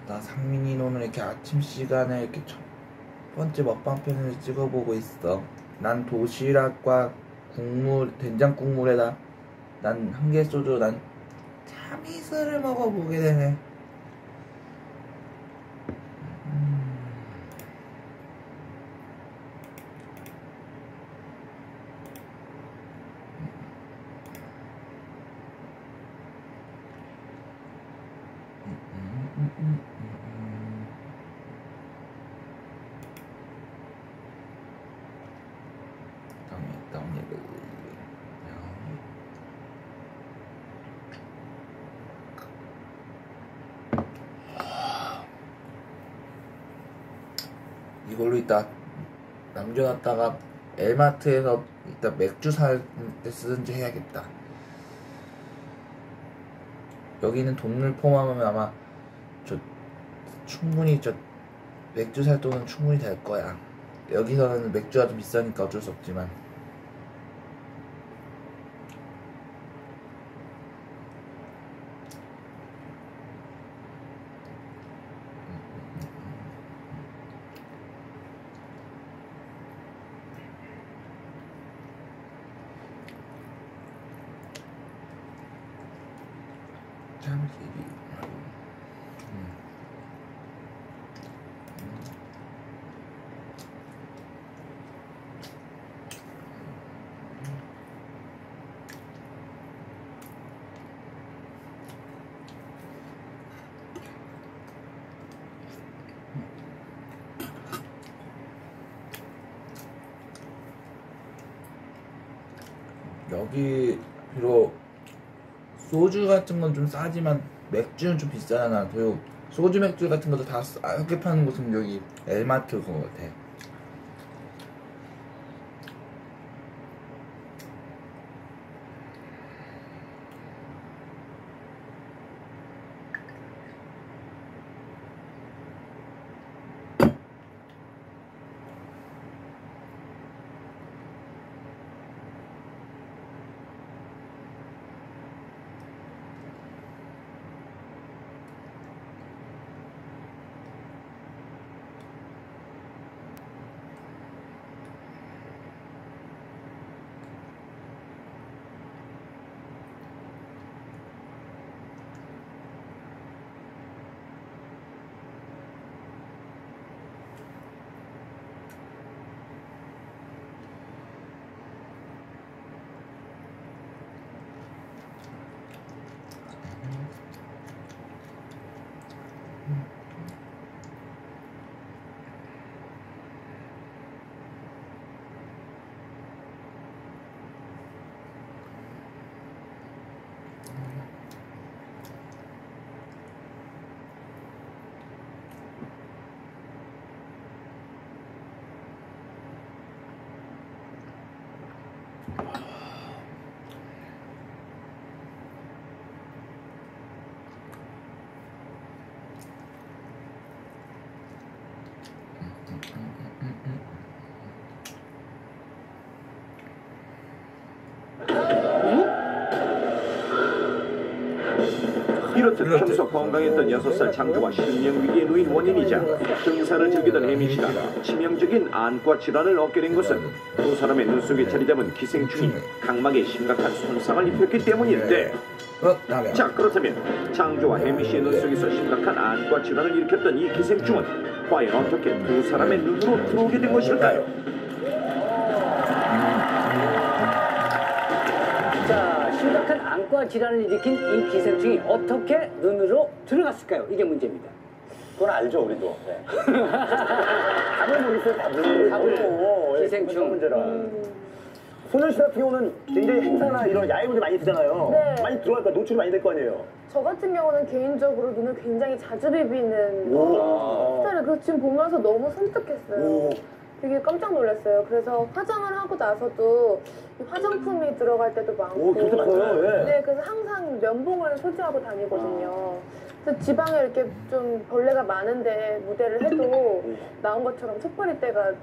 나 상민이 오늘 이렇게 아침 시간에 이렇게 첫 번째 먹방 편을 찍어보고 있어. 난 도시락과 국물, 된장 국물에다 난 한개 소주, 난 참이슬을 먹어보게 되네. 이걸로 이따 남겨놨다가 엘마트에서 이따 맥주 살 때 쓰든지 해야겠다. 여기는 돈을 포함하면 아마 충분히 맥주 살 돈은 충분히 될 거야. 여기서는 맥주가 좀 비싸니까 어쩔 수 없지만. 여기 비록 소주 같은 건 좀 싸지만 맥주는 좀 비싸잖아. 그리고 소주 맥주 같은 것도 다 싸게 파는 곳은 여기 엘마트 그거 같아. 이렇듯 평소 건강했던 6살 장조가 실명위기에 놓인 원인이자 등산을 즐기던 혜민씨가 치명적인 안과 질환을 얻게 된 것은 두 사람의 눈 속에 자리 잡은 기생충이 각막에 심각한 손상을 입혔기 때문인데, 자, 그렇다면 장조와 혜민씨의 눈 속에서 심각한 안과 질환을 일으켰던 이 기생충은 과연 어떻게 두 사람의 눈으로 들어오게 된 것일까요? 자, 심각한 안과 질환을 일으킨 이 기생충이 어떻게 눈으로 들어갔을까요? 이게 문제입니다. 그건 알죠, 우리도. 네. 답을 모르겠어요, 답을. 기생충. 문제라. 소녀시 같은 경우는 굉장히 행사나 이런 야외 무대 많이 쓰잖아요. 네. 많이 들어갈까 노출이 많이 될 거 아니에요. 저 같은 경우는 개인적으로 눈을 굉장히 자주 비비는 스타일을 그 지금 보면서 너무 섬뜩했어요. 되게 깜짝 놀랐어요. 그래서 화장을 하고 나서도 화장품이 들어갈 때도 많고. 그렇게 많아요. 예. 네, 그래서 항상 면봉을 소지하고 다니거든요. 그래서 지방에 이렇게 좀 벌레가 많은데 무대를 해도 나온 것처럼 첫 번째 때가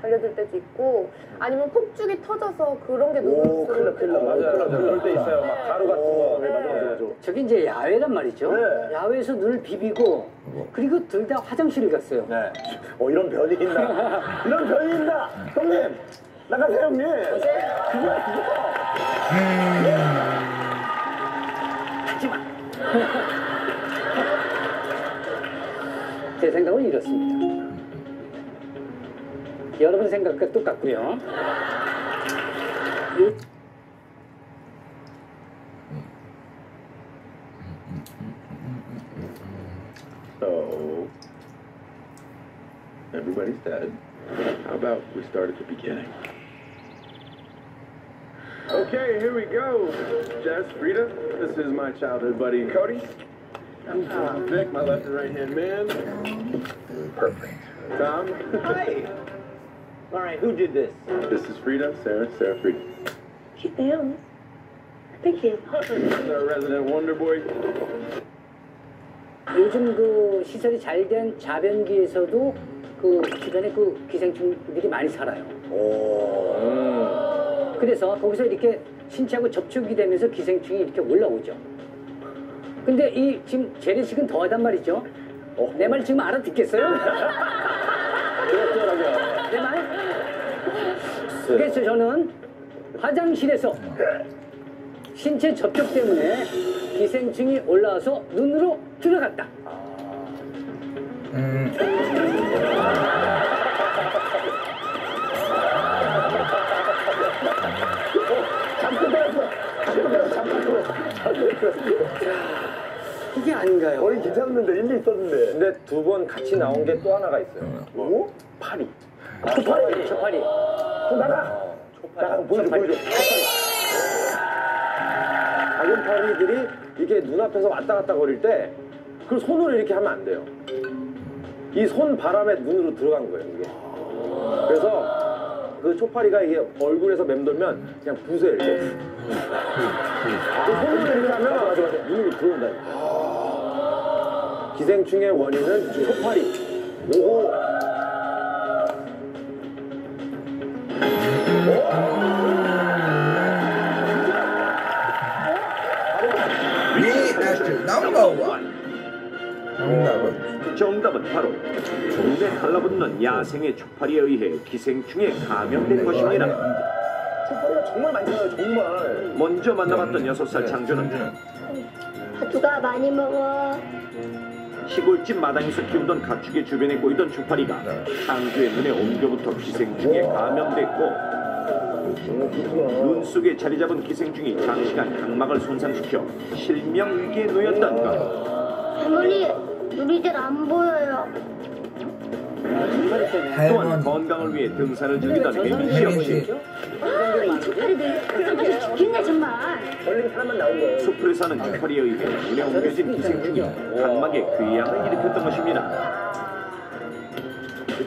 달려들 때도 있고 아니면 폭죽이 터져서 그런 게 너무 큰일 나. 맞아요. 그럴 때 있어요. 막 가루 같은 거. 네. 맞아. 저기 이제 야외란 말이죠. 네. 야외에서 눈을 비비고 그리고 둘 다 화장실을 갔어요. 네. 이런 변이 있나? 이런 변이 있나? 형님! 나가세요, 형님! 그거야, 그거! 제 생각은 이렇습니다. 여러분 생각과 똑같고요. So, everybody's dead. How about we start at the beginning? Okay, here we go. Jess, Frida, this is my childhood buddy, Cody. I'm Vic, my left and right hand man. Perfect. Tom. Hi! All right, who did this? This is Frida, Sarah, Frida. Cute nails. Thank you. This is our resident Wonder Boy. 요즘 그 시설이 잘 된 자변기에서도 그 주변에 그 기생충들이 많이 살아요. 그래서 거기서 이렇게 신체하고 접촉이 되면서 기생충이 이렇게 올라오죠. 근데 이 지금 재래식은 더하단 말이죠. 내 말 지금 알아듣겠어요? 내 말? 그래서 저는 화장실에서 신체 접촉 때문에 기생충이 올라와서 눈으로 들어갔다. 이게 아닌가요? 머리 괜찮은데, 일리 있었는데. 근데 두 번 같이 나온 게 또 하나가 있어요. 뭐? 파리. 초파리, 초파리. 나가! 초파리. 나가, 보여줘. 작은 파리들이 이게 눈앞에서 왔다 갔다 거릴 때 그걸 손으로 이렇게 하면 안 돼요. 이 손 바람에 눈으로 들어간 거예요, 이게. 그래서 그 초파리가 이게 얼굴에서 맴돌면 그냥 부서요, 이렇게. 그 손으로 이렇게 하면 눈으로 들어온다. 기생충의 원인은 초파리. 오호. 리액션 넘버 1. 정답은 바로 눈에 달라붙는 야생의 초파리에 의해 기생충에 감염된 것입니다. 초파리가 정말 많잖아요, 정말. 먼저 만나봤던 6살 장조는 누가 많이 먹어. 시골집 마당에서 키우던 가축의 주변에 꼬이던 초파리가 장조의 눈에 옮겨붙어 기생충에 감염됐고 눈 속에 자리 잡은 기생충이 장시간 각막을 손상시켜 실명 위기에 놓였다는가. 할머니, 눈이 잘 안 보여요. 또한 건강을 위해 등산을 즐기던 혜민 씨 역시 이 초파리들 그렇게 죽겠네 정말. 걸린 사람만 나온 거예요. 숲을 사는 초파리에 의해 눈에 옮겨진 기생충이 각막에 궤양을 일으켰던 것입니다.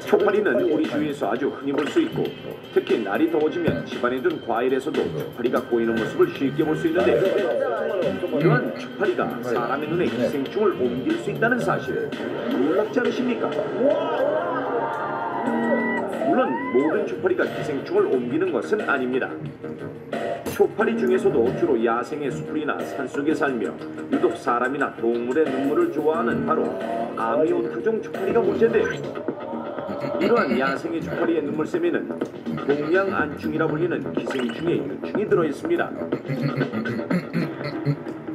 초파리는 우리 주위에서 아주 흔히 볼 수 있고 특히 날이 더워지면 집안에 둔 과일에서도 초파리가 꼬이는 모습을 쉽게 볼 수 있는데 이러한 초파리가 사람의 눈에 기생충을 옮길 수 있다는 사실 놀랍지 않으십니까? 물론 모든 초파리가 기생충을 옮기는 것은 아닙니다. 초파리 중에서도 주로 야생의 수풀이나 산속에 살며 유독 사람이나 동물의 눈물을 좋아하는 바로 아미오타종 초파리가 문제인데 이러한 야생의 초파리의 눈물샘에는 동양안충이라 불리는 기생충의 유충이 들어있습니다.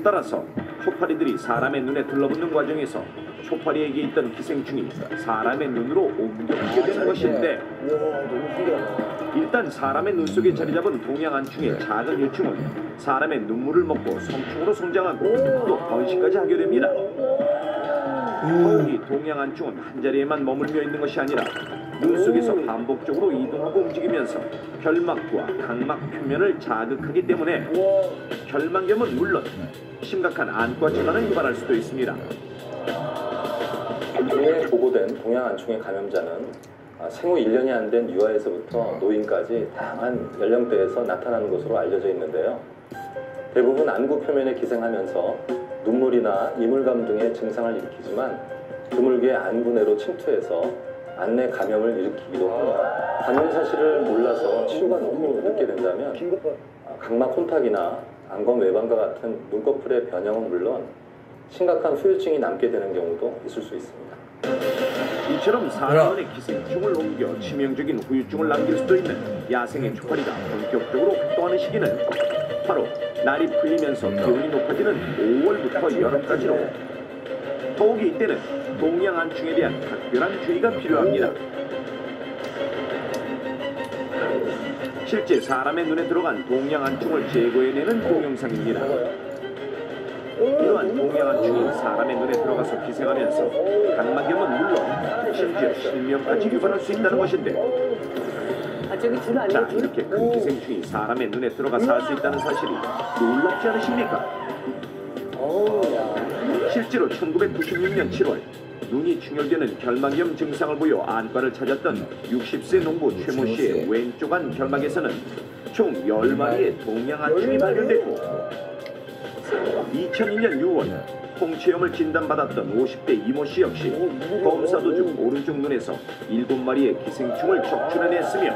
따라서 초파리들이 사람의 눈에 들러붙는 과정에서 초파리에게 있던 기생충이 사람의 눈으로 옮겨지게 되는 것인데 일단 사람의 눈 속에 자리 잡은 동양안충의 작은 유충은 사람의 눈물을 먹고 성충으로 성장하고 또 번식까지 하게 됩니다. 이 동양안충은 한자리에만 머물며 있는 것이 아니라 눈 속에서 반복적으로 이동하고 움직이면서 결막과 각막 표면을 자극하기 때문에 결막염은 물론 심각한 안과 질환을 유발할 수도 있습니다. 나중에 보고된 동양안충의 감염자는 생후 1년이 안 된 유아에서부터 노인까지 다양한 연령대에서 나타나는 것으로 알려져 있는데요. 대부분 안구 표면에 기생하면서 눈물이나 이물감 등의 증상을 일으키지만 드물게 안구 내로 침투해서 안내 감염을 일으키기도 합니다. 감염 사실을 몰라서 치료가 너무 늦게 된다면 각막 혼탁이나 안검 외반과 같은 눈꺼풀의 변형은 물론 심각한 후유증이 남게 되는 경우도 있을 수 있습니다. 이처럼 사람의 기생충을 옮겨 치명적인 후유증을 남길 수도 있는 야생의 초파리가 본격적으로 활동하는 시기는 바로 날이 풀리면서 기온이 높아지는 5월부터 여름까지로 더욱이 이때는 동양안충에 대한 각별한 주의가 필요합니다. 실제 사람의 눈에 들어간 동양안충을 제거해내는 동영상입니다. 이러한 동양안충이 사람의 눈에 들어가서 기생하면서 각막염은 물론 심지어 실명까지 유발할 수 있다는 것인데, 저기 줄 자, 아니에요? 이렇게 큰 기생충이 사람의 눈에 들어가 살 수 있다는 사실이 놀랍지 않으십니까? 실제로 1996년 7월 눈이 충혈되는 결막염 증상을 보여 안과를 찾았던 60세 농부 최모 씨의 왼쪽 안 결막에서는 총 10마리의 동양안충이 발견됐고, 2002년 6월 홍채염을 진단받았던 50대 이모 씨 역시 검사 도중 오른쪽 눈에서 7마리의 기생충을 적출해냈으며,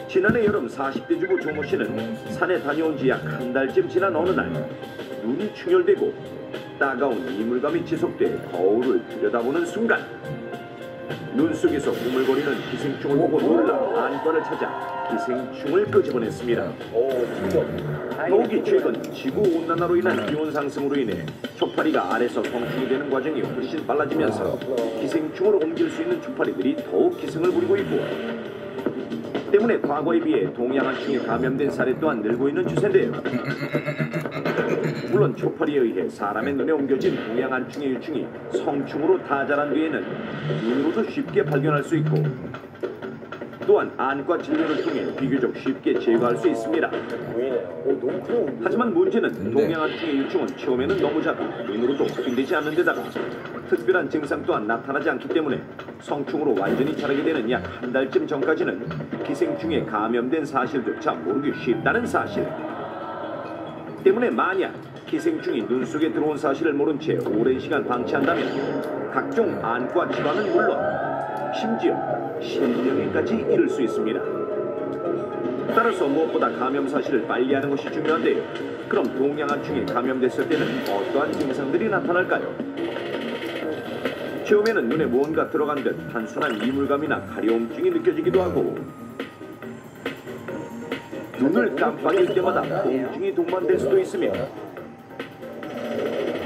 지난해 여름 40대 주부 조모 씨는 산에 다녀온 지 약 한 달쯤 지난 어느 날 눈이 충혈되고 따가운 이물감이 지속돼 거울을 들여다보는 순간 눈 속에서 우물거리는 기생충을 보고 놀라 안과를 찾아 기생충을 끄집어냈습니다. 더욱이 최근 지구온난화로 인한 기온 상승으로 인해 초파리가 알에서 성충이 되는 과정이 훨씬 빨라지면서 기생충을 옮길 수 있는 초파리들이 더욱 기승을 부리고 있고, 때문에 과거에 비해 동양안충에 감염된 사례 또한 늘고 있는 추세인데요. 물론 초파리에 의해 사람의 눈에 옮겨진 동양안충의 유충이 성충으로 다 자란 뒤에는 눈으로도 쉽게 발견할 수 있고, 또한 안과 진료를 통해 비교적 쉽게 제거할 수 있습니다. 하지만 문제는 동양안충의 유충은 처음에는 너무 작아 눈으로도 확인되지 않는 데다가 특별한 증상 또한 나타나지 않기 때문에 성충으로 완전히 자라게 되는 약 한 달쯤 전까지는 기생충에 감염된 사실조차 모르기 쉽다는 사실 때문에, 만약 기생충이 눈 속에 들어온 사실을 모른 채 오랜 시간 방치한다면 각종 안과 질환은 물론 심지어 실명에까지 이를 수 있습니다. 따라서 무엇보다 감염 사실을 빨리 하는 것이 중요한데요. 그럼 동양안충에 감염됐을 때는 어떠한 증상들이 나타날까요? 처음에는 눈에 무언가 들어간 듯 단순한 이물감이나 가려움증이 느껴지기도 하고, 눈을 깜빡일 때마다 통증이 동반될 수도 있으며,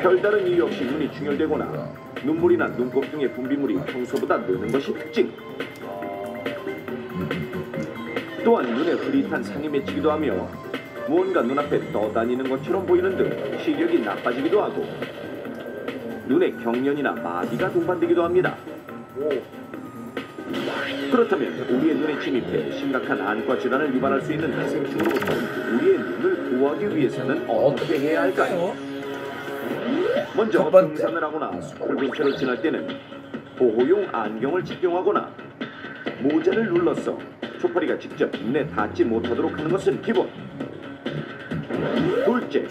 별다른 이유 없이 눈이 충혈되거나 눈물이나 눈곱 등의 분비물이 평소보다 느는 것이 특징. 또한 눈에 흐릿한 상이 맺히기도 하며 무언가 눈앞에 떠다니는 것처럼 보이는 등 시력이 나빠지기도 하고, 눈에 경련이나 마비가 동반되기도 합니다. 그렇다면 우리의 눈에 침입해 심각한 안과 질환을 유발할 수 있는 기생충으로부터 우리의 눈을 보호하기 위해서는 어떻게 해야 할까요? 먼저 등산을 하거나 숲을 근처를 지날 때는 보호용 안경을 착용하거나 모자를 눌러서 초파리가 직접 눈에 닿지 못하도록 하는 것은 기본. 둘째,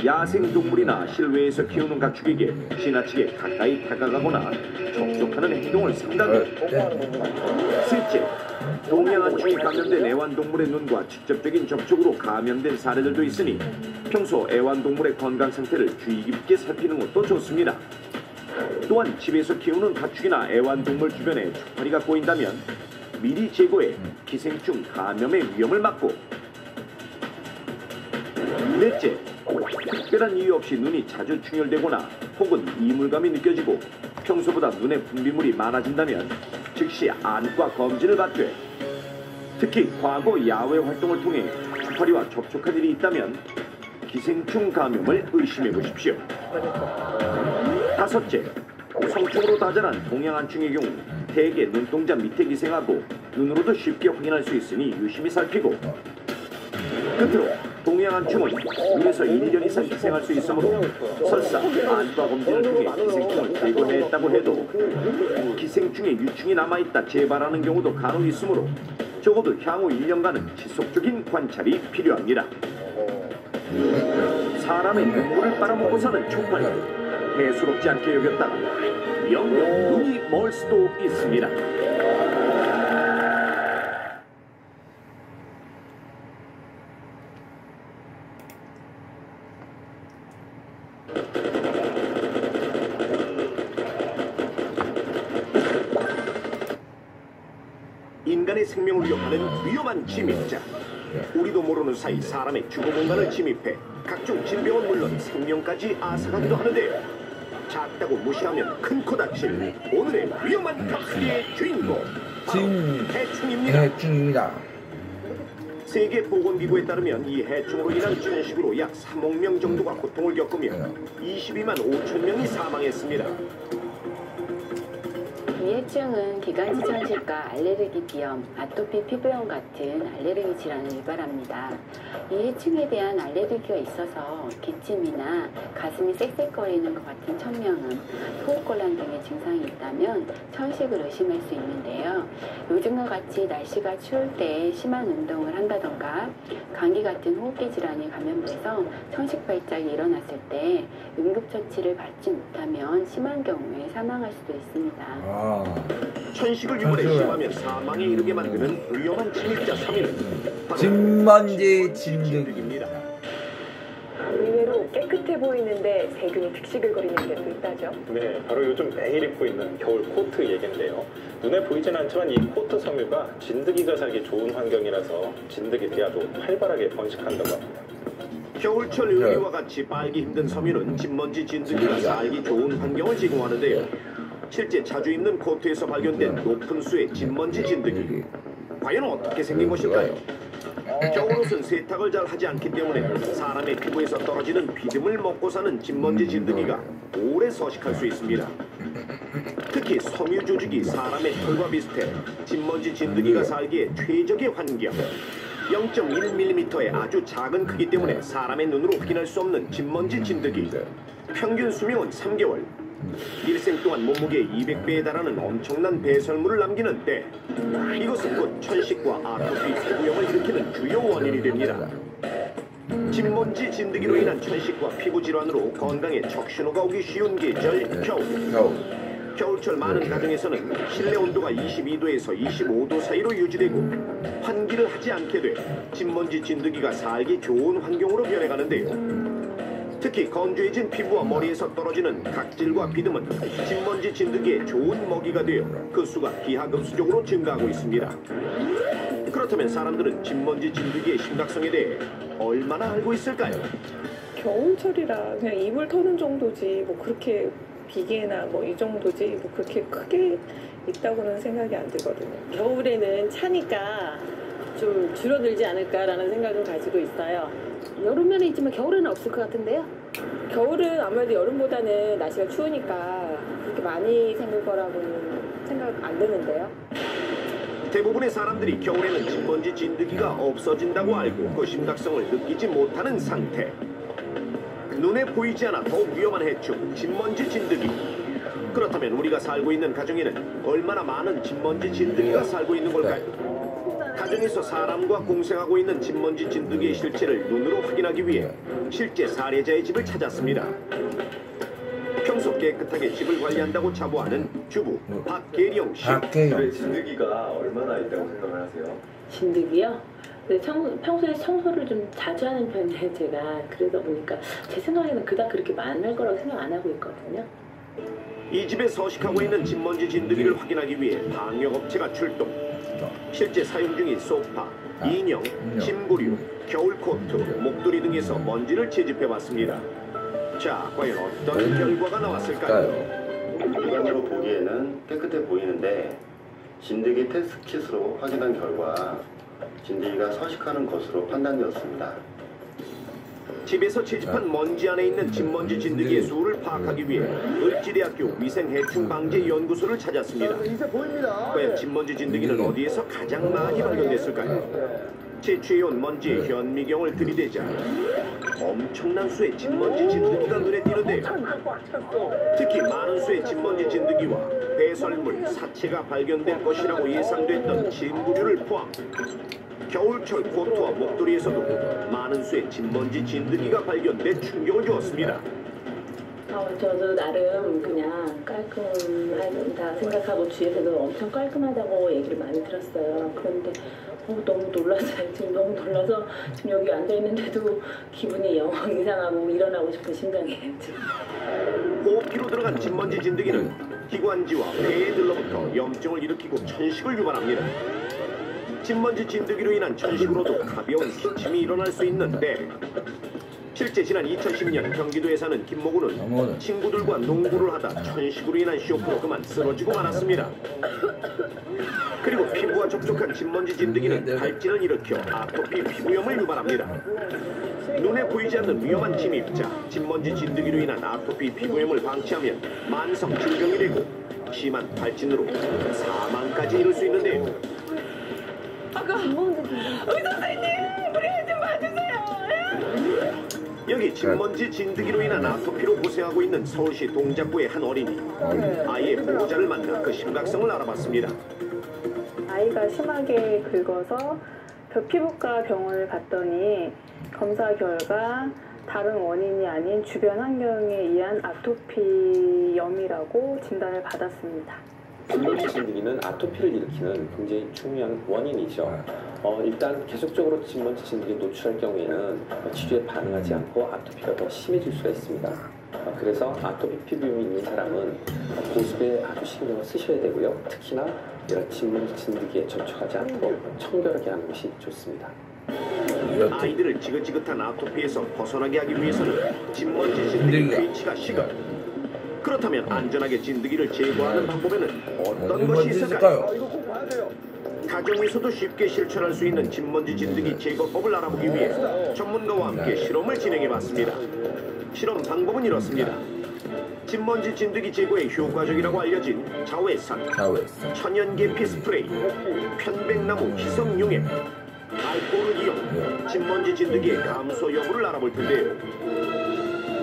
야생동물이나 실외에서 키우는 가축에게 지나치게 가까이 다가가거나 접촉하는 행동을 삼가고, 셋째, 동양안충에 감염된 애완동물의 눈과 직접적인 접촉으로 감염된 사례들도 있으니 평소 애완동물의 건강 상태를 주의 깊게 살피는 것도 좋습니다. 또한 집에서 키우는 가축이나 애완동물 주변에 초파리가 꼬인다면 미리 제거해 기생충 감염의 위험을 막고, 넷째, 특별한 이유 없이 눈이 자주 충혈되거나 혹은 이물감이 느껴지고 평소보다 눈에 분비물이 많아진다면 즉시 안과 검진을 받되, 특히 과거 야외 활동을 통해 초파리와 접촉한 일이 있다면 기생충 감염을 의심해 보십시오. 다섯째, 성충으로 다자란 동양안충의 경우 대개 눈동자 밑에 기생하고 눈으로도 쉽게 확인할 수 있으니 유심히 살피고, 끝으로 동양안충은 눈에서 1년 이상 기생할 수 있으므로 설사 안과 검진을 통해 기생충을 제거했다고 해도 기생충의 유충이 남아있다 재발하는 경우도 간혹 있으므로 적어도 향후 1년간은 지속적인 관찰이 필요합니다. 사람의 눈물을 빨아먹고 사는 초파리, 대수롭지 않게 여겼다가 영영 눈이 멀 수도 있습니다. 인간의 생명을 위협하는 위험한 침입자. 우리도 모르는 사이 사람의 주거 공간을 침입해 각종 질병은 물론 생명까지 앗아가기도 하는데요. 작다고 무시하면 큰 코 다칠 오늘의 위험한 탑스리의 주인공 바로 해충입니다. 세계보건기구에 따르면 이 해충으로 인한 천식으로 약 3억 명 정도가 고통을 겪으며 22만 5천 명이 사망했습니다. 이 해충은 기관지 천식과 알레르기 비염, 아토피 피부염 같은 알레르기 질환을 유발합니다. 이 해충에 대한 알레르기가 있어서 기침이나 가슴이 쌕쌕거리는 것 같은 천명음, 호흡곤란 등의 증상이 있다면 천식을 의심할 수 있는데요. 요즘과 같이 날씨가 추울 때 심한 운동을 한다던가 감기 같은 호흡기 질환이 감염돼서 천식 발작이 일어났을 때 응급처치를 받지 못하면 심한 경우에 사망할 수도 있습니다. 천식을 유발해 심하면 사망에 이르게 만드는 위험한 침입자 3위는 진먼지 진드기입니다. 의외로 깨끗해 보이는데 세균이 득시글거리는 게 또 있다죠. 네, 바로 요즘 매일 입고 있는 겨울 코트 얘긴데요. 눈에 보이진 않지만 이 코트 섬유가 진드기가 살기 좋은 환경이라서 진드기 띠아도 활발하게 번식한다고 합니다. 겨울철 의리와 같이 빨기 힘든 섬유는 진먼지 진드기가 살기 좋은 환경을 제공하는데요. 실제 자주 입는 코트에서 발견된 높은 수의 진먼지 진드기. 과연 어떻게 생긴 것일까요? 겨울옷은 세탁을 잘 하지 않기 때문에 사람의 피부에서 떨어지는 비듬을 먹고 사는 진먼지 진드기가 오래 서식할 수 있습니다. 특히 섬유 조직이 사람의 털과 비슷해 진먼지 진드기가 살기에 최적의 환경. 0.1mm의 아주 작은 크기 때문에 사람의 눈으로 확인할 수 없는 진먼지 진드기. 평균 수명은 3개월. 일생 동안 몸무게 200배에 달하는 엄청난 배설물을 남기는 때 이것은 곧 천식과 아토피 피부염을 일으키는 주요 원인이 됩니다. 진먼지 진드기로 인한 천식과 피부 질환으로 건강에 적신호가 오기 쉬운 계절 겨울. 겨울철 많은 가정에서는 실내 온도가 22도에서 25도 사이로 유지되고 환기를 하지 않게 돼 진먼지 진드기가 살기 좋은 환경으로 변해가는데요. 특히 건조해진 피부와 머리에서 떨어지는 각질과 비듬은 진먼지 진드기의 좋은 먹이가 되어 그 수가 기하급수적으로 증가하고 있습니다. 그렇다면 사람들은 진먼지 진드기의 심각성에 대해 얼마나 알고 있을까요? 겨울철이라 그냥 이불 터는 정도지 뭐 그렇게 비계나 뭐 이 정도지 뭐 그렇게 크게 있다고는 생각이 안 들거든요. 겨울에는 차니까 좀 줄어들지 않을까라는 생각을 가지고 있어요. 여름에는 있지만 겨울에는 없을 것 같은데요. 겨울은 아무래도 여름보다는 날씨가 추우니까 그렇게 많이 생길 거라고는 생각 안 드는데요. 대부분의 사람들이 겨울에는 진먼지 진드기가 없어진다고 알고 그 심각성을 느끼지 못하는 상태. 눈에 보이지 않아 더욱 위험한 해충 진먼지 진드기. 그렇다면 우리가 살고 있는 가정에는 얼마나 많은 진먼지 진드기가 살고 있는 걸까요? 가정에서 사람과 공생하고 있는 진먼지 진드기의 실체를 눈으로 확인하기 위해 실제 사례자의 집을 찾았습니다. 평소 깨끗하게 집을 관리한다고 자부하는 주부 박계령 씨. 진드기가 얼마나 있다고 생각을 하세요? 진드기요? 네, 평소에 청소를 좀 자주 하는 편이에요, 제가. 그러다 보니까 제 생각에는 그닥 그렇게 많을 거라고 생각 안 하고 있거든요. 이 집에 서식하고 있는 진먼지 진드기를 확인하기 위해 방역업체가 출동. 실제 사용 중인 소파, 인형, 침구류, 겨울 코트, 목도리 등에서 먼지를 채집해봤습니다. 자, 과연 어떤 결과가 나왔을까요? 육안으로 보기에는 깨끗해 보이는데 진드기 테스트킷으로 확인한 결과 진드기가 서식하는 것으로 판단되었습니다. 집에서 채집한 먼지 안에 있는 진먼지 진드기의 수를 파악하기 위해 을지대학교 위생해충방재연구소를 찾았습니다. 과연 진먼지 진드기는 어디에서 가장 많이 발견됐을까요? 채취해온 먼지의 현미경을 들이대자 엄청난 수의 진먼지 진드기가 눈에 띄는데요. 특히 많은 수의 진먼지 진드기와 배설물, 사체가 발견될 것이라고 예상됐던 침구류를 포함 겨울철 코트와 목도리에서도 많은 수의 진먼지 진드기가 발견돼 충격을 주었습니다. 저도 나름 그냥 깔끔하다 생각하고 주위에서도 엄청 깔끔하다고 얘기를 많이 들었어요. 그런데 너무 놀랐어요. 지금 너무 놀라서 지금 여기 앉아있는데도 기분이 영 이상하고 일어나고 싶은 심정이에요. 호흡기로 들어간 진먼지 진드기는 기관지와 폐에 들러붙어 염증을 일으키고 천식을 유발합니다. 진먼지 진드기로 인한 천식으로도 가벼운 기침이 일어날 수 있는데 실제 지난 2010년 경기도에 사는 김모군은 친구들과 농구를 하다 천식으로 인한 쇼크로 그만 쓰러지고 말았습니다. 그리고 피부와 접촉한 진먼지 진드기는 발진을 일으켜 아토피 피부염을 유발합니다. 눈에 보이지 않는 위험한 침입자 진먼지 진드기로 인한 아토피 피부염을 방치하면 만성 질병이 되고 심한 발진으로 사망까지 이를 수 있는데요. 의사 선생님, 우리 좀 봐주세요. 여기 진먼지 진드기로 인한 아토피로 고생하고 있는 서울시 동작구의 한 어린이. 아이의 보호자를 만나 그 심각성을 알아봤습니다. 아이가 심하게 긁어서 피부과 병원을 갔더니 검사 결과 다른 원인이 아닌 주변 환경에 의한 아토피염이라고 진단을 받았습니다. 진먼지 진드기는 아토피를 일으키는 굉장히 중요한 원인이죠. 일단 계속적으로 진먼지 진드기에 노출할 경우에는 치료에 반응하지 않고 아토피가 더 심해질 수가 있습니다. 그래서 아토피 피부염이 있는 사람은 보습에 아주 신경을 쓰셔야 되고요. 특히나 이런 진먼지 진드기에 접촉하지 않도록 청결하게 하는 것이 좋습니다. 아이들을 지긋지긋한 아토피에서 벗어나게 하기 위해서는 진먼지 진드기 퇴치가 시급. 그렇다면 안전하게 진드기를 제거하는 방법에는 어떤 것이 있을까요? 가정에서도 쉽게 실천할 수 있는 진먼지 진드기 제거법을 알아보기 위해 전문가와 함께 실험을 진행해봤습니다. 실험 방법은 이렇습니다. 진먼지 진드기 제거에 효과적이라고 알려진 자외선, 천연계피 스프레이, 편백나무 희석용액, 알코올을 이용 진먼지 진드기의 감소 여부를 알아볼 텐데요.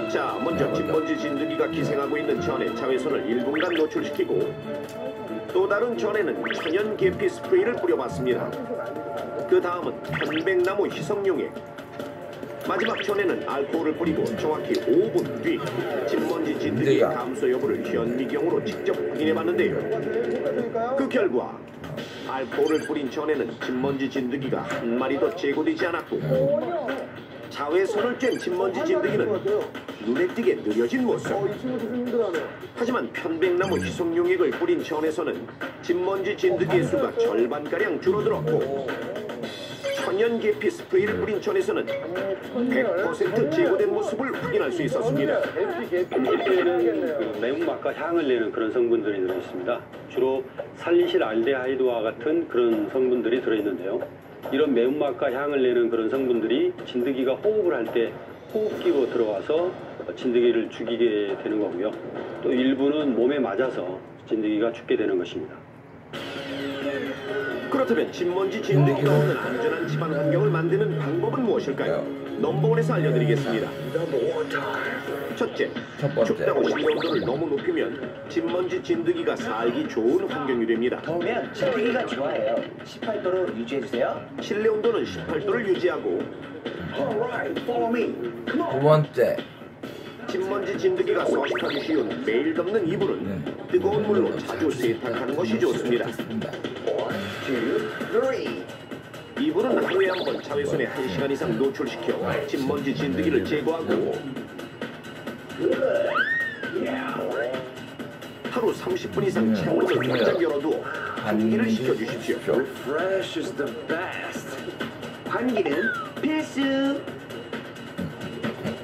자, 먼저 진먼지 진드기가 기생하고 있는 전에 자외선을 1분간 노출시키고 또 다른 전에는 천연 계피 스프레이를 뿌려봤습니다. 그 다음은 편백나무 희석용액, 마지막 전에는 알코올을 뿌리고 정확히 5분 뒤 진먼지 진드기의 감소 여부를 현미경으로 직접 확인해봤는데요. 그 결과 알코올을 뿌린 전에는 진먼지 진드기가 한 마리도 제거되지 않았고 자외선을 쬐은 진먼지 진드기는 눈에 띄게 느려진 모습. 하지만 편백나무 희석용액을 뿌린 전에서는 진먼지 진드기의 수가 절반가량 줄어들었고 천연 계피 스프레이를 뿌린 전에서는 100% 제거된 모습을 확인할 수 있었습니다. 계피에는 매운맛과 향을 내는 그런 성분들이 들어있습니다. 주로 살리실 알데하이드와 같은 그런 성분들이 들어있는데요. 이런 매운맛과 향을 내는 그런 성분들이 진드기가 호흡을 할 때 호흡기로 들어와서 진드기를 죽이게 되는 거고요. 또 일부는 몸에 맞아서 진드기가 죽게 되는 것입니다. 그렇다면 진먼지 진드기가 없는 안전한 집안 환경을 만드는 방법은 무엇일까요? 넘버원에서 알려드리겠습니다. 첫째, 춥다고 실내 온도를 너무 높이면 진먼지 진드기가 살기 좋은 환경이 됩니다. 더우면 진드기가 좋아해요. 18도로 유지해주세요. 실내 온도는 18도를 유지하고 두 번째, 진먼지 진드기가 서식하기 쉬운 매일 덮는 이불은 뜨거운 물로 자주 세탁하는 것이 좋습니다. 이불은 하루에 한 번 자외선에 1시간 이상 노출시켜 진먼지 진드기를 제거하고 하루 30분 이상 창문을 활짝 열어두어 환기를 시켜주십시오. 환기는 필수.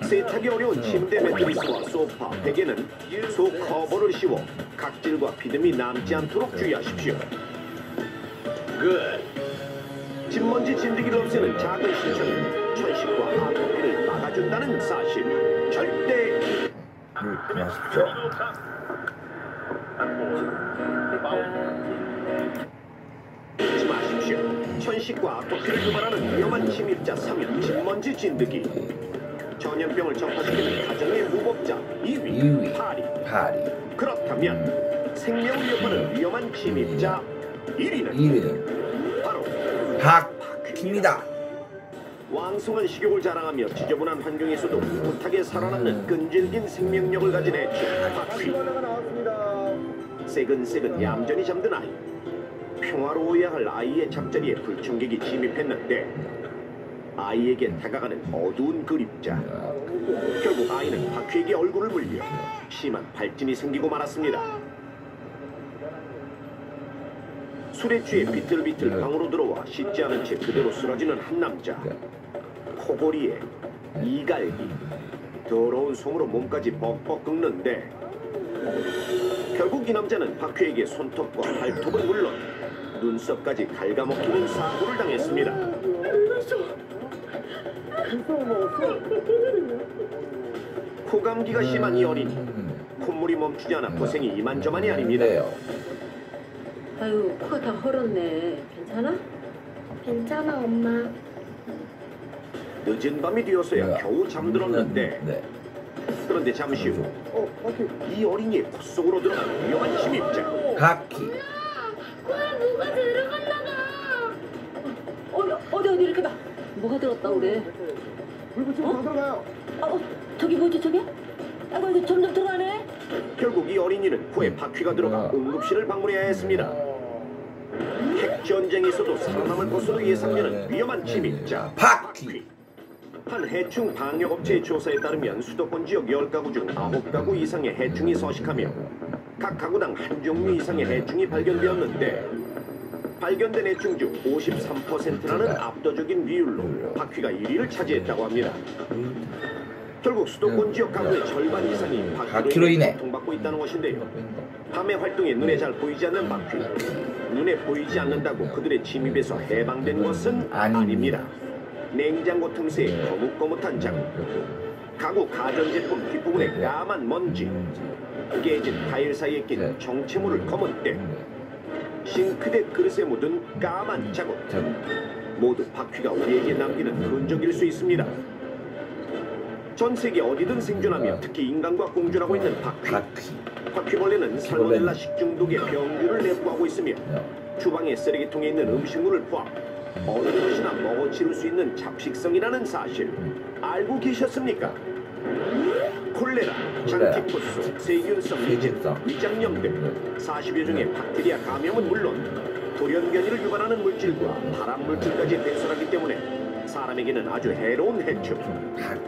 세탁이 어려운 침대 매트리스와 소파, 베개는 속 커버를 씌워 각질과 비듬이 남지 않도록 주의하십시오. 진먼지 진드기를 없애는 작은 실천은 천식과 아토피를 막아준다는 사실 절대 마십시오. 잊지 마십시오. 천식과 아토피를 유발하는 위험한 침입자 3위 진먼지 진드기. 전염병을 전파시키는 가정의 무법자 2위 파리. 그렇다면 생명을 위협하는 위험한 침입자 1위는 바로 박입니다. 왕성한 식욕을 자랑하며 지저분한 환경에서도 꿋꿋하게 살아남는 끈질긴 생명력을 가진 해충 바퀴. 새근새근 얌전히 잠든 아이. 평화로워야 할 아이의 잠자리에 불청객이 침입했는데 아이에게 다가가는 어두운 그림자. 결국 아이는 바퀴에게 얼굴을 물려 심한 발진이 생기고 말았습니다. 술에 취해 비틀비틀 방으로 들어와 씻지 않은 채 그대로 쓰러지는 한 남자. 코골이에 이갈기, 더러운 솜으로 몸까지 벅벅 긁는데 결국 이 남자는 바퀴에게 손톱과 발톱은 물론 눈썹까지 갉아먹히는 사고를 당했습니다. 코감기가 심한 이 어린이. 콧물이 멈추지 않아 고생이 이만저만이 아닙니다. 아유, 코가 다 헐었네. 괜찮아? 괜찮아, 엄마. 늦은 밤이 되어서야 겨우 잠들었는데 그런데 잠시 후 이 어린이의 콧 속으로 들어간 위험한 침입자. 바퀴. 코에 누가 들어갔나 봐. 어디 이렇게 봐. 뭐가 들었다 그래? 불 붙이면 더 들어가요. 저기 뭐지 저게? 아이고 이거 점점 들어가네. 결국 이 어린이는 코에 바퀴가 들어가 응급실을 방문해야 했습니다. 핵전쟁에서도 살아남을 것으로 예상되는 위험한 침입자 바퀴. 한 해충 방역업체의 조사에 따르면 수도권 지역 10가구 중 9가구 이상의 해충이 서식하며 각 가구당 한 종류 이상의 해충이 발견되었는데 발견된 해충 중 53%라는 압도적인 비율로 바퀴가 1위를 차지했다고 합니다. 결국 수도권 지역 가구의 절반 이상이 바퀴로 인해 고통받고 있다는 것인데요. 밤의 활동에 눈에 잘 보이지 않는 바퀴. 눈에 보이지 않는다고 그들의 침입에서 해방된 것은 아닙니다. 냉장고 틈새에 거뭇거뭇한 자국, 가구 가전제품 뒷부분에 까만 먼지, 깨진 타일 사이에 낀 정체모를 검은 때, 싱크대 그릇에 묻은 까만 자국, 모두 바퀴가 우리에게 남기는 흔적일 수 있습니다. 전 세계 어디든 생존하며 특히 인간과 공존하고 있는 바퀴. 바퀴벌레는 살모넬라 식중독의 병균을 내포하고 있으며 주방의 쓰레기통에 있는 음식물을 포함 어느 것이나 먹어 치울 수 있는 잡식성이라는 사실 알고 계셨습니까? 콜레라, 장티푸스, 세균성 이질, 위장염 등 40여 종의 박테리아 감염은 물론 돌연변이를 유발하는 물질과 발암 물질까지 배설하기 때문에 사람에게는 아주 해로운 해충.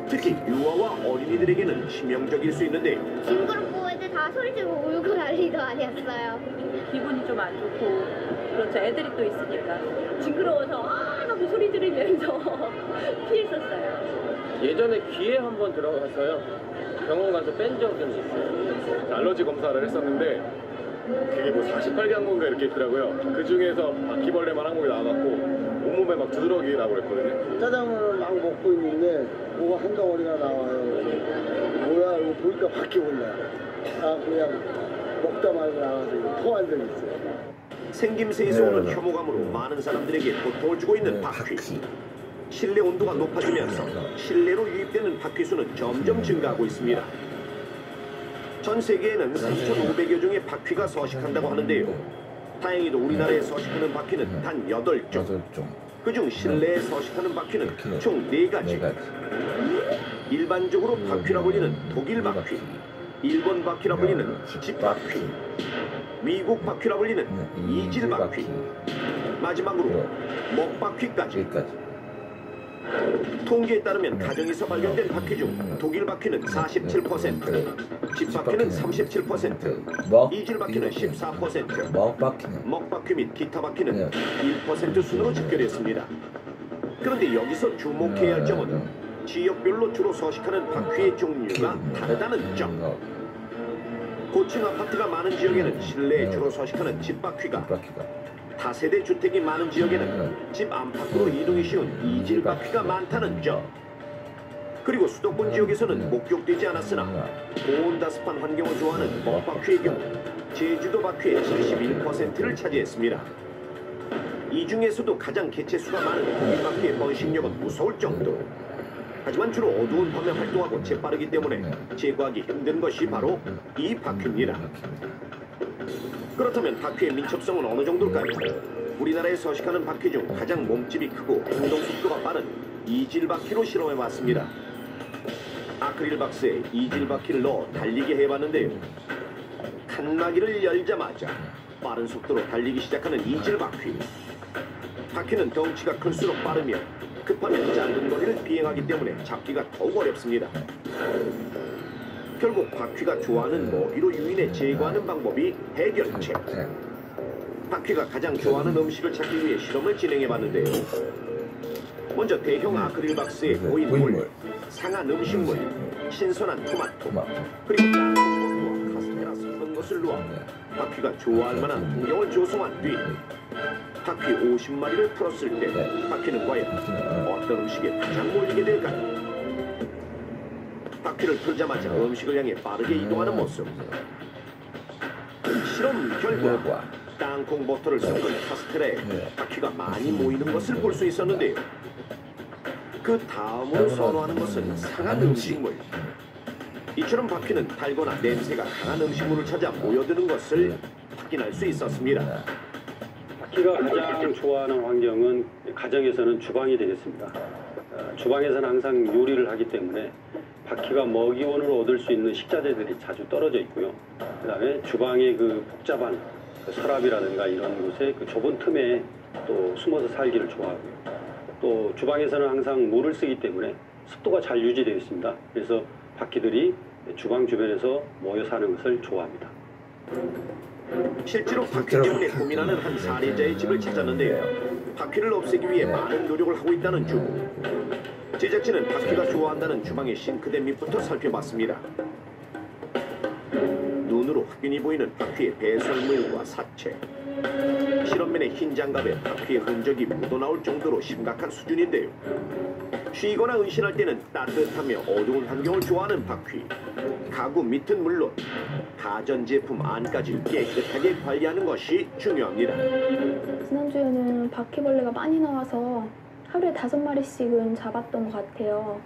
특히 유아와 어린이들에게는 치명적일 수 있는데요. 징그럽고 애들 다 소리 지르고 울고 난리도 아니었어요. 기분이 좀 안 좋고 그렇죠. 애들이 또 있으니까 징그러워서 하고 소리 지르면서 피했었어요. 예전에 귀에 한번 들어가서요. 병원 가서 뺀 적은 있어요. 알러지 검사를 했었는데 그게 뭐 48개 항목인가 이렇게 있더라고요. 그 중에서 바퀴벌레만 항목이 나와갖고 온몸에 막 두드러기 나고 그랬거든요. 짜장면을 막 먹고 있는데 뭐가 한 덩어리가 나와요. 뭐야 이거 보니까 바퀴벌레야. 그냥 먹다 말고 나가서 이거 토한 적이 있어요. 생김새에서 오는 혐오감으로 많은 사람들에게 고통을 주고 있는 바퀴. 실내 온도가 높아지면서 실내로 유입되는 바퀴 수는 점점 증가하고 있습니다. 전 세계에는 3,500여 종의 바퀴가 서식한다고 하는데요. 다행히도 우리나라에 서식하는 바퀴는 단 8종. 그중 실내에 서식하는 바퀴는 총 4가지. 일반적으로 바퀴라 불리는 독일 바퀴, 일본 바퀴라 불리는 집바퀴, 미국 바퀴라 불리는 이질 바퀴, 마지막으로 먹바퀴까지. 통계에 따르면 가정에서 발견된 바퀴 중 독일 바퀴는 47%, 집바퀴는 37%, 이질 바퀴는 14%, 먹바퀴 및 기타 바퀴는 1% 순으로 집계됐습니다. 그런데 여기서 주목해야 할 점은 지역별로 주로 서식하는 바퀴의 종류가 다르다는 점. 고층 아파트가 많은 지역에는 실내에 주로 서식하는 집바퀴가, 다세대 주택이 많은 지역에는 집 안팎으로 이동이 쉬운 이질 바퀴가 많다는 점. 그리고 수도권 지역에서는 목격되지 않았으나 고온다습한 환경을 좋아하는 먹바퀴의 경우 제주도 바퀴의 71%를 차지했습니다. 이 중에서도 가장 개체수가 많은 독일 바퀴의 번식력은 무서울 정도. 하지만 주로 어두운 밤에 활동하고 재빠르기 때문에 제거하기 힘든 것이 바로 이 바퀴입니다. 그렇다면 바퀴의 민첩성은 어느 정도일까요? 우리나라에 서식하는 바퀴 중 가장 몸집이 크고 행동 속도가 빠른 이질바퀴로 실험해봤습니다. 아크릴 박스에 이질바퀴를 넣어 달리게 해봤는데요. 칸막이를 열자마자 빠른 속도로 달리기 시작하는 이질바퀴. 바퀴는 덩치가 클수록 빠르며 급하면 짧은 거리를 비행하기 때문에 잡기가 더욱 어렵습니다. 결국 바퀴가 좋아하는 먹이로 유인해 제거하는 방법이 해결책. 바퀴가 가장 좋아하는 음식을 찾기 위해 실험을 진행해봤는데요. 먼저 대형 아크릴 박스에 고인 물, 상한 음식물, 신선한 토마토, 그리고 땅콩과 카스테라 섞은 것을 놓아 바퀴가 좋아할 만한 풍경을 조성한 뒤 바퀴 50마리를 풀었을 때 바퀴는 과연 어떤 음식에 가장 몰리게 될까요? 바퀴를 풀자마자 음식을 향해 빠르게 이동하는 모습. 실험 결과 땅콩 버터를 섞은 카스테라에 바퀴가 많이 모이는 것을 볼 수 있었는데요. 그 다음으로 선호하는 것은 상한 음식물. 이처럼 바퀴는 달거나 냄새가 강한 음식물을 찾아 모여드는 것을 확인할 수 있었습니다. 바퀴가 가장 좋아하는 환경은 가정에서는 주방이 되겠습니다. 주방에서는 항상 요리를 하기 때문에 바퀴가 먹이원으로 얻을 수 있는 식자재들이 자주 떨어져 있고요. 그 다음에 주방의 그 복잡한 그 서랍이라든가 이런 곳에 그 좁은 틈에 또 숨어서 살기를 좋아하고요. 또 주방에서는 항상 물을 쓰기 때문에 습도가 잘 유지되어 있습니다. 그래서 바퀴들이 주방 주변에서 모여 사는 것을 좋아합니다. 실제로 바퀴 때문에 고민하는 한 살인자의 집을 찾았는데요. 바퀴를 없애기 위해 많은 노력을 하고 있다는 주부. 제작진은 바퀴가 좋아한다는 주방의 싱크대 밑부터 살펴봤습니다. 눈으로 확연히 보이는 바퀴의 배설물과 사체. 실험면의 흰 장갑에 바퀴의 흔적이 묻어나올 정도로 심각한 수준인데요. 쉬거나 은신할 때는 따뜻하며 어두운 환경을 좋아하는 바퀴. 가구 밑은 물론 가전제품 안까지 깨끗하게 관리하는 것이 중요합니다. 지난주에는 바퀴벌레가 많이 나와서 하루에 5마리씩은 잡았던 것 같아요.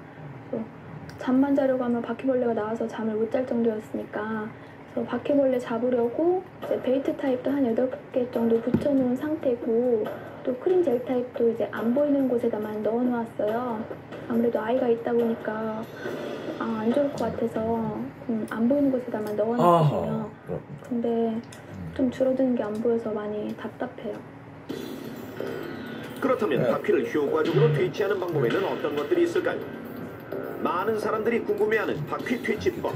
잠만 자려고 하면 바퀴벌레가 나와서 잠을 못 잘 정도였으니까 그래서 바퀴벌레 잡으려고 이제 베이트 타입도 한 8개 정도 붙여놓은 상태고 또 크림 젤 타입도 이제 안 보이는 곳에다만 넣어놓았어요. 아무래도 아이가 있다 보니까 안 좋을 것 같아서 안 보이는 곳에다만 넣어놨거든요. 근데 좀 줄어드는 게 안 보여서 많이 답답해요. 그렇다면 바퀴를 효과적으로 퇴치하는 방법에는 어떤 것들이 있을까요? 많은 사람들이 궁금해하는 바퀴 퇴치법.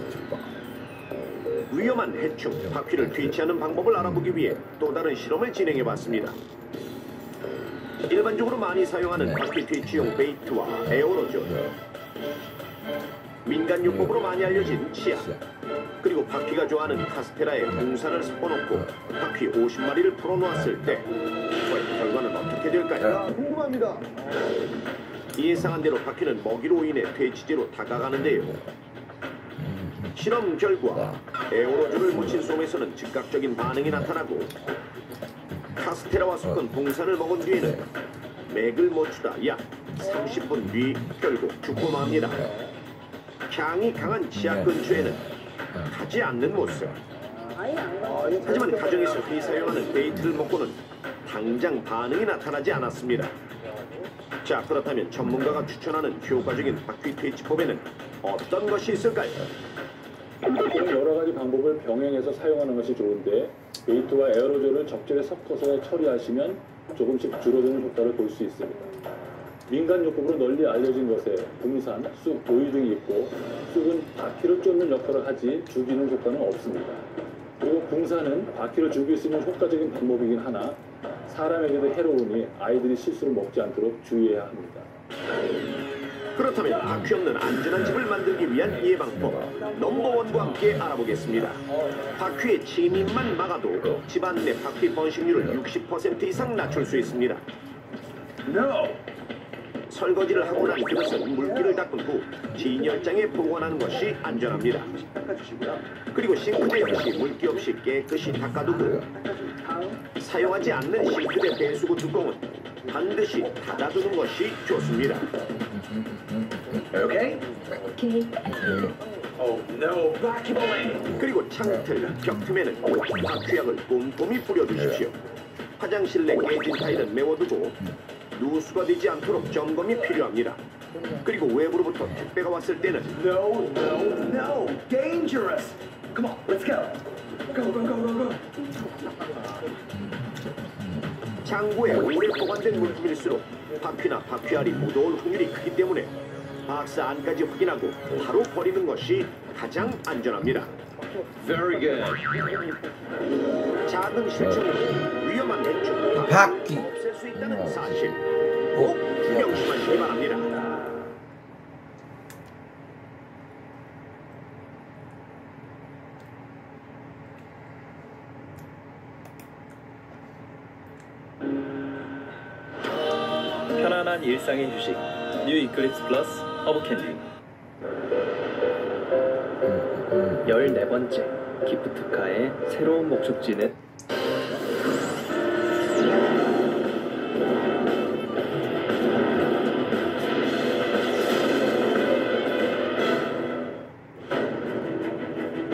위험한 해충, 바퀴를 퇴치하는 방법을 알아보기 위해 또 다른 실험을 진행해봤습니다. 일반적으로 많이 사용하는 바퀴 퇴치용 베이트와 에어로졸, 민간요법으로 많이 알려진 치약, 그리고 바퀴가 좋아하는 카스테라에 붕산을 섞어놓고 바퀴 50마리를 풀어놓았을 때 과연 결과는 어떻게 될까요? 궁금합니다. 예상한 대로 바퀴는 먹이로 인해 퇴치제로 다가가는데요. 실험 결과 에어로졸을 묻힌 솜에서는 즉각적인 반응이 나타나고 카스테라와 섞은 붕산을 먹은 뒤에는 맥을 못 추다 약 30분 뒤 결국 죽고 맙니다. 향이 강한 치약 근처에는 가지 않는 모습. 하지만 가정에서 흔히 사용하는 베이트를 먹고는 당장 반응이 나타나지 않았습니다. 자, 그렇다면 전문가가 추천하는 효과적인 바퀴 퇴치법에는 어떤 것이 있을까요? 바퀴는 여러 가지 방법을 병행해서 사용하는 것이 좋은데 베이트와 에어로졸을 적절히 섞어서 처리하시면 조금씩 줄어드는 효과를 볼 수 있습니다. 민간요법으로 널리 알려진 것에 붕산, 쑥, 오이 등이 있고 쑥은 바퀴를 쫓는 역할을 하지 죽이는 효과는 없습니다. 그리고 붕산은 바퀴를 죽일 수 있는 효과적인 방법이긴 하나 사람에게도 해로우니 아이들이 실수로 먹지 않도록 주의해야 합니다. 그렇다면 바퀴 없는 안전한 집을 만들기 위한 예방법 넘버원과 함께 알아보겠습니다. 바퀴의 침입만 막아도 집안 내 바퀴 번식률을 60% 이상 낮출 수 있습니다. 설거지를 하고 난 그릇은 물기를 닦은 후 진열장에 보관하는 것이 안전합니다. 그리고 싱크대 역시 물기 없이 깨끗이 닦아두고 사용하지 않는 싱크대 배수구 뚜껑은 반드시 닫아두는 것이 좋습니다. Okay? Oh no, 그리고 창틀, 벽 틈에는 바퀴약을 꼼꼼히 뿌려두십시오. 화장실 내 깨진 타일은 메워두고 누수가 되지 않도록 점검이 필요합니다. 그리고 외부로부터 택배가 왔을 때는 No, no, no. Dangerous. Come on, let's go. Go, go, go, go, go. 창고에 오래 보관된 물품일수록 바퀴나 바퀴알이 묻어올 확률이 크기 때문에 박스 안까지 확인하고 바로 버리는 것이 가장 안전합니다. Very good. 작은 실증으로 위험한 해충 바퀴 없앨 수 있다는 사실 꼭 명심하시기 바랍니다. 편안한 일상의 휴식 뉴 이클립스 플러스 허브 캔디 14번째 기프트카의 새로운 목적지는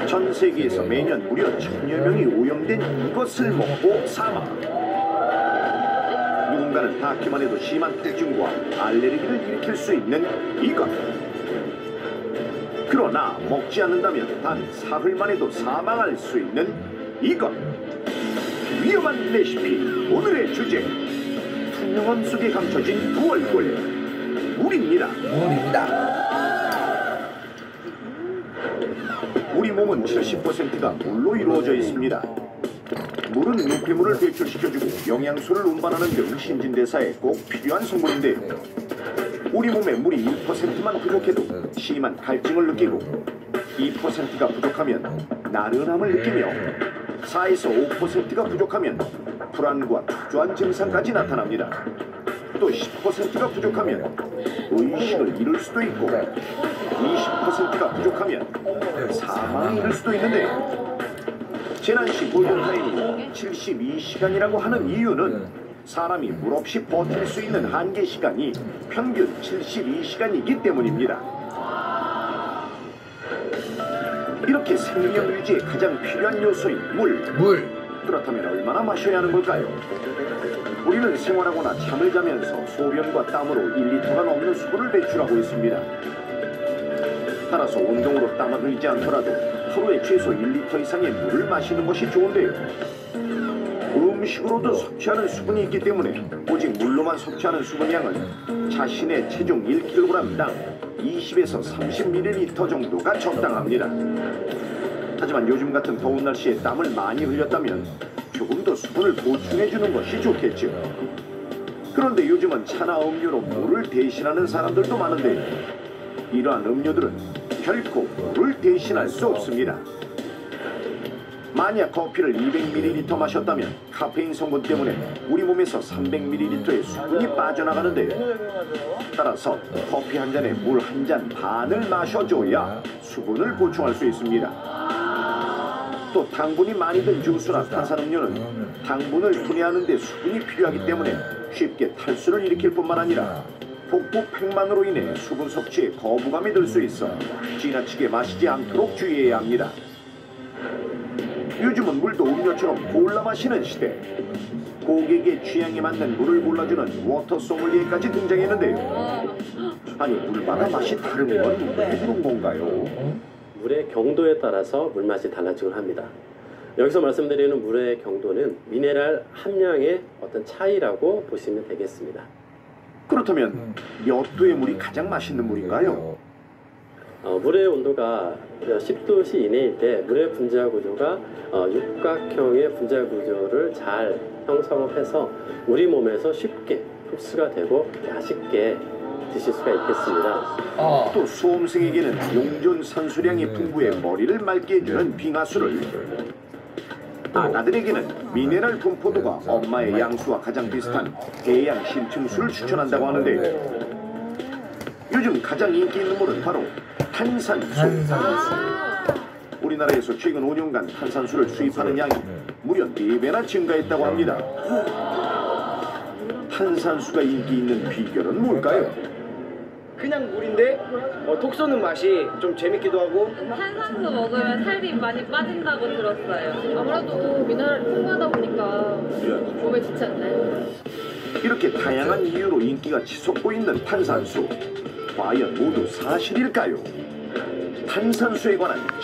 전 세계에서 매년 무려 1000여 명이 오염된 이것을 먹고 사망. 누군가는 닿기만 해도 심한 탈증과 알레르기를 일으킬 수 있는 이것. 그러나 먹지 않는다면 단 사흘만 해도 사망할 수 있는 이것. 위험한 레시피 오늘의 주제. 투명함 속에 감춰진 두 얼굴. 물입니다. 우리 몸은 70%가 물로 이루어져 있습니다. 물은 노폐물을 배출시켜주고 영양소를 운반하는 등 신진대사에 꼭 필요한 성분인데 우리 몸에 물이 1%만 부족해도 심한 갈증을 느끼고 2%가 부족하면 나른함을 느끼며 4에서 5%가 부족하면 불안과 초조한 증상까지 나타납니다. 또 10%가 부족하면 의식을 잃을 수도 있고 20%가 부족하면 사망에 이를 수도 있는데 재난시 골든타임이 72시간이라고 하는 이유는 사람이 물 없이 버틸 수 있는 한계 시간이 평균 72시간이기 때문입니다. 이렇게 생명 유지에 가장 필요한 요소인 물. 그렇다면 얼마나 마셔야 하는 걸까요? 우리는 생활하거나 잠을 자면서 소변과 땀으로 1리터가 넘는 수분을 배출하고 있습니다. 따라서 운동으로 땀을 흘리지 않더라도 하루에 최소 1리터 이상의 물을 마시는 것이 좋은데요. 음식으로도 섭취하는 수분이 있기 때문에 오직 물로만 섭취하는 수분량은 자신의 체중 1kg당 20에서 30ml 정도가 적당합니다. 하지만 요즘 같은 더운 날씨에 땀을 많이 흘렸다면 조금 더 수분을 보충해주는 것이 좋겠죠. 그런데 요즘은 차나 음료로 물을 대신하는 사람들도 많은데 이러한 음료들은 결코 물을 대신할 수 없습니다. 만약 커피를 200ml 마셨다면 카페인 성분 때문에 우리 몸에서 300ml의 수분이 빠져나가는데 따라서 커피 한 잔에 물 한 잔 반을 마셔줘야 수분을 보충할 수 있습니다. 또 당분이 많이 든 주스나 탄산음료는 당분을 분해하는 데 수분이 필요하기 때문에 쉽게 탈수를 일으킬 뿐만 아니라 복부 팽만으로 인해 수분 섭취에 거부감이 들 수 있어 지나치게 마시지 않도록 주의해야 합니다. 요즘은 물도 음료처럼 골라 마시는 시대. 고객의 취향에 맞는 물을 골라주는 워터 소믈리에까지 등장했는데요. 아니 물마다 맛이 다른 건 왜 그런 건가요? 물의 경도에 따라서 물맛이 달라지곤 합니다. 여기서 말씀드리는 물의 경도는 미네랄 함량의 어떤 차이라고 보시면 되겠습니다. 그렇다면 몇 도의 물이 가장 맛있는 물인가요? 물의 온도가 10도씨 이내일 때 물의 분자 구조가 육각형의 분자 구조를 잘 형성을 해서 우리 몸에서 쉽게 흡수가 되고 맛있게 드실 수가 있겠습니다. 또 수험생에게는 용존 산소량이 풍부해 머리를 맑게 해주는 빙하수를, 아가들에게는 미네랄 분포도가 엄마의 양수와 가장 비슷한 대양 심층수를 추천한다고 하는데 요즘 가장 인기 있는 물은 바로 탄산수. 우리나라에서 최근 5년간 탄산수를 수입하는 양이 무려 4배나 증가했다고 합니다. 탄산수가 인기 있는 비결은 뭘까요? 그냥 물인데 톡 쏘는 맛이 좀 재밌기도 하고. 탄산수 먹으면 살이 많이 빠진다고 들었어요. 아무래도 미네랄이 풍부하다 보니까 몸에 좋지 않나요? 이렇게 다양한 이유로 인기가 치솟고 있는 탄산수. 과연 모두 사실일까요? 탄산수에 관한